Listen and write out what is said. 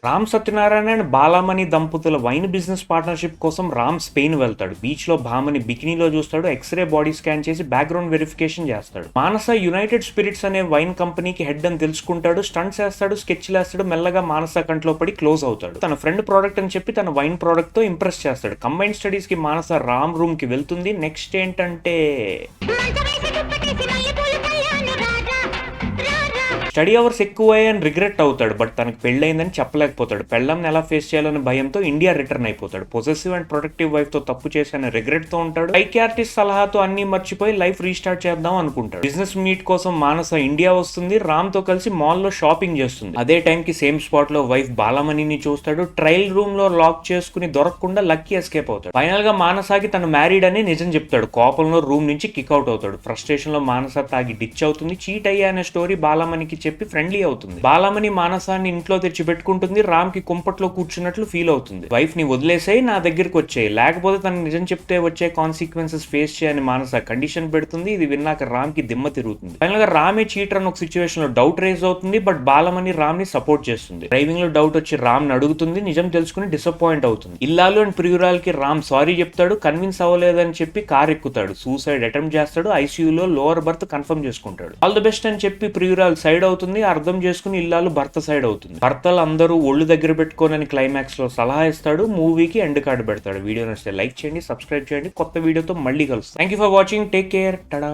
Ram Satyanarayana and Balamani దంపతుల wine business partnership కోసం Ram Spain వెళ్తాడు. బీచ్ లో భామని బికినీలో చూస్తాడు. ఎక్స్రే బాడీ స్కాన్ చేసి బ్యాక్గ్రౌండ్ వెరిఫికేషన్ చేస్తాడు. మానస యునైటెడ్ స్పిరిట్స్ అనే వైన్ కంపెనీకి హెడ్ అని తెలుసుకుంటాడు. స్టంట్స్ వేస్తాడు, స్కెచ్లు వేస్తాడు. మెల్లగా మానస కంట్లో పడి క్లోజ్ అవుతాడు. తన ఫ్రెండ్ ప్రోడక్ట్ అని చెప్పి తన వైన్ ప్రోడక్ట్ తో ఇంప్రెస్ చేస్తాడు. కంబైన్ స్టడీస్ కి మానస రామ్ రూమ్ కి వెళ్తుంది. నెక్స్ట్ ఏంటంటే స్టడీ అవర్స్ ఎక్కువయ్యాయని రిగ్రెట్ అవుతాడు. బట్ తనకు పెళ్ళైందని చెప్పలేకపోతాడు. పెళ్ళంని ఎలా ఫేస్ చేయాలనే భయంతో ఇండియా రిటర్న్ అయిపోతాడు. పొసెసివ్ అండ్ ప్రొటెక్టివ్ వైఫ్ తో తప్పు చేసిన రిగ్రెట్ తో ఉంటాడు. సైకియాట్రిస్ట్ సలహాతో అన్ని మర్చిపోయి లైఫ్ రీస్టార్ట్ చేద్దాం అనుకుంటాడు. బిజినెస్ మీట్ కోసం మానస ఇండియా వస్తుంది. రామ్ తో కలిసి మాల్ లో షాపింగ్ చేస్తుంది. అదే టైం కి సేమ్ స్పాట్ లో వైఫ్ బాలమణిని చూస్తాడు. ట్రయల్ రూమ్ లో లాక్ చేసుకుని దొరకకుండా లక్కీ ఎస్కేప్ అవుతాడు. ఫైనల్ గా మానసాకి తను మ్యారీడ్ అని నిజం చెప్తాడు. కోపంలో రూమ్ నుంచి కిక్అవుట్ అవుతాడు. ఫ్రస్ట్రేషన్ లో మానస తాగి డిచ్ అవుతుంది. చీట్ అయ్యా అనే స్టోరీ బాలమణికి చెప్పి ఫ్రెండ్లీ అవుతుంది. బాలమణి మానసాన్ని ఇంట్లో తెచ్చి పెట్టుకుంటుంది. రామ్ కి కుంపట్లో కూర్చున్నట్లు ఫీల్ అవుతుంది. వైఫ్ ని వదిలేసాయి, నా దగ్గరికి వచ్చాయి, లేకపోతే తను నిజం చెప్తే వచ్చే కాన్సిక్వెన్సెస్ ఫేస్ చేయని మానస కండిషన్ పెడుతుంది. ఇది విన్నాక రామ్ కి దిమ్మ తిరుగుతుంది. ఫైనల్ గా రామే చీటర్ అని ఒక సిచ్యువేషన్ లో డౌట్ రేజ్ అవుతుంది. బట్ బాలమణి రామ్ ని సపోర్ట్ చేస్తుంది. డ్రైవింగ్ లో డౌట్ వచ్చి రామ్ ని అడుగుతుంది. నిజం తెలుసుకుని డిసప్పాయింట్ అవుతుంది. ఇల్లాలు అండ్ ప్రియురాలకి రామ్ సారీ చెప్తాడు. కన్విన్స్ అవ్వలేదని చెప్పి కార్ ఎక్కుతాడు. సూసైడ్ అటెంప్ట్ చేస్తాడు. ఐసీయూలో లోవర్ బర్త్ కన్ఫర్మ్ చేసుకుంటాడు. ఆల్ ది బెస్ట్ అని చెప్పి ప్రియురాలు సైడ్ అవుతుంది. అర్థం చేసుకుని ఇల్లాలు భర్త సైడ్ అవుతుంది. భర్తలు అందరూ ఒళ్ళు దగ్గర పెట్టుకోనని క్లైమాక్స్ లో సలహా ఇస్తాడు. మూవీకి ఎండ్ కార్డు పెడతాడు. వీడియో నచ్చితే లైక్ చేయండి, సబ్స్క్రైబ్ చేయండి. కొత్త వీడియోతో మళ్ళీ కలుస్తాం. Thank you for watching. Take care. Ta-da.